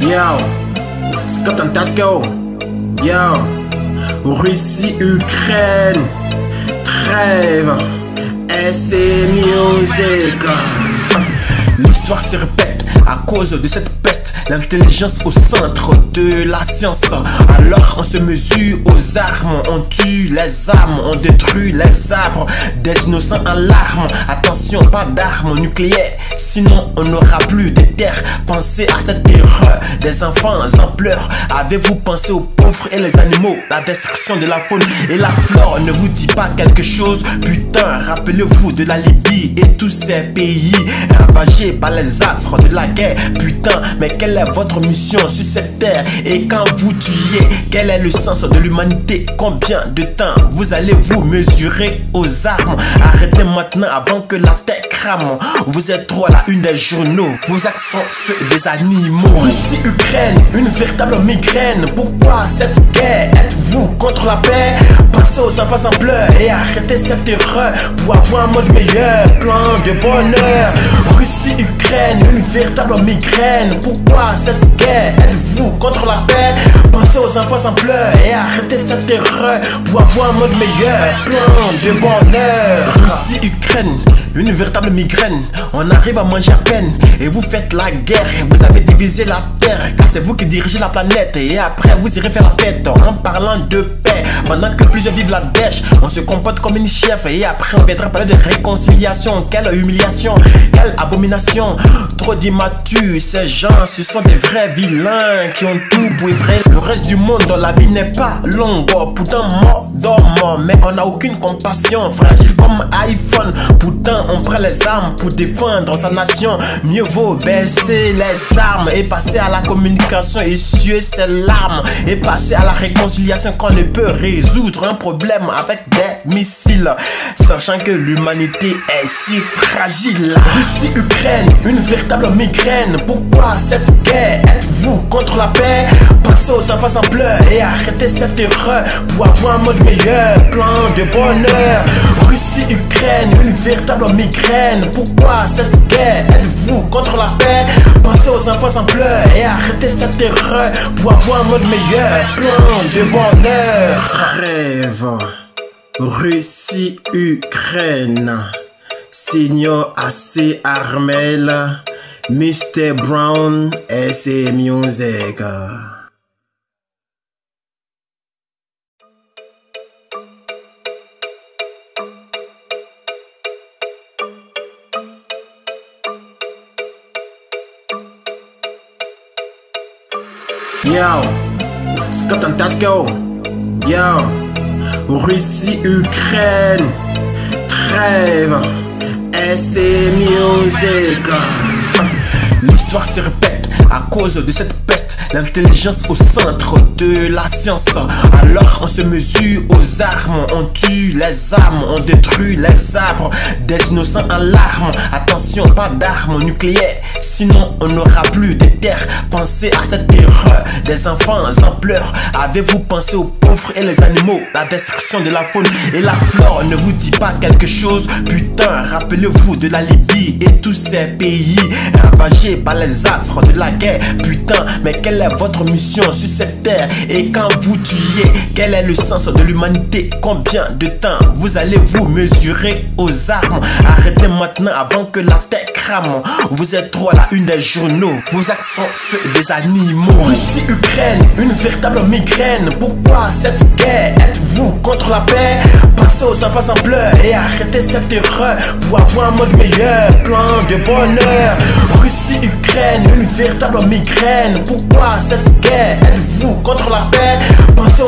Yo, Scott and Tasco. Yo, Russie-Ukraine. Trêve. SC Music. L'histoire se répète à cause de cette peste. L'intelligence au centre de la science. Alors on se mesure aux armes. On tue les âmes, on détruit les arbres. Des innocents en larmes. Attention, pas d'armes nucléaires, sinon on n'aura plus de terre. Pensez à cette terreur des enfants en pleurs. Avez-vous pensé aux pauvres et les animaux? La destruction de la faune et la flore ne vous dit pas quelque chose? Putain, rappelez-vous de la Libye et tous ces pays ravagés par les affres de la guerre. Putain, mais quelle est votre mission sur cette terre? Et quand vous tuez, quel est le sens de l'humanité? Combien de temps vous allez vous mesurer aux armes? Arrêtez maintenant avant que la terre crame. Vous êtes trop à la une des journaux. Vos actes sont ceux des animaux. Russie-Ukraine, une véritable migraine. Pourquoi cette guerre? Êtes-vous contre la paix? Pensez aux enfants en pleurs et arrêtez cette erreur pour avoir un monde meilleur, plein de bonheur. Russie-Ukraine, une véritable migraine. Pourquoi cette guerre? Êtes-vous contre la paix? Pensez aux enfants en pleurs et arrêtez cette erreur pour avoir un monde meilleur, plein de bonheur. Russie-Ukraine, une véritable migraine. On arrive à manger à peine et vous faites la guerre. Vous avez divisé la terre car c'est vous qui dirigez la planète. Et après vous irez faire la fête en parlant de paix. Pendant que plusieurs vivent la dèche, on se comporte comme une chef. Et après on viendra parler de réconciliation. Quelle humiliation, quelle abomination. Trop d'immatures, ces gens ce sont des vrais vilains qui ont tout pour effrayer le reste du monde. Dont la vie n'est pas longue, pourtant mort dormant. Mais on n'a aucune compassion, fragile comme iPhone. Pourtant on prend les armes pour défendre sa nation. Mieux vaut baisser les armes et passer à la communication, essuyer ses larmes et passer à la réconciliation quand on ne peut résoudre un problème avec des missiles, sachant que l'humanité est si fragile. Russie-Ukraine, une véritable migraine. Pourquoi cette guerre? Êtes-vous contre la paix? Pensez aux enfants en pleurs et arrêtez cette erreur pour avoir un monde meilleur, plein de bonheur. Russie-Ukraine, une véritable migraine. Pourquoi cette guerre? Êtes-vous contre la paix? Pensez aux enfants en pleurs et arrêtez cette erreur pour avoir un monde meilleur, plein de bonheur. Rêve. Russie-Ukraine. Signor AC Armel, Mr. Brown, SC Music. Yo, Scott and Tasco. Yo, Russie-Ukraine. Trêve. SC Music. L'histoire se répète à cause de cette peste. L'intelligence au centre de la science. Alors on se mesure aux armes. On tue les âmes, on détruit les arbres. Des innocents en larmes. Attention, pas d'armes nucléaires, sinon on n'aura plus de terre. Pensez à cette terreur des enfants en pleurs. Avez-vous pensé aux pauvres et les animaux? La destruction de la faune et la flore ne vous dit pas quelque chose? Putain, rappelez-vous de la Libye et tous ces pays ravagés par les affres de la guerre. Putain, mais quelle est votre mission sur cette terre? Et quand vous tuez, quel est le sens de l'humanité? Combien de temps vous allez vous mesurer aux armes? Arrêtez maintenant avant que la terre crame. Vous êtes trop à la une des journaux. Vos actes sont ceux des animaux. Russie-Ukraine, une véritable migraine. Pourquoi cette guerre? Êtes-vous contre la paix? Pensez aux enfants en pleurs et arrêtez cette erreur pour avoir un monde meilleur, plein de bonheur. Russie-Ukraine, une véritable migraine. Pourquoi cette guerre? Êtes-vous contre la paix? Pensez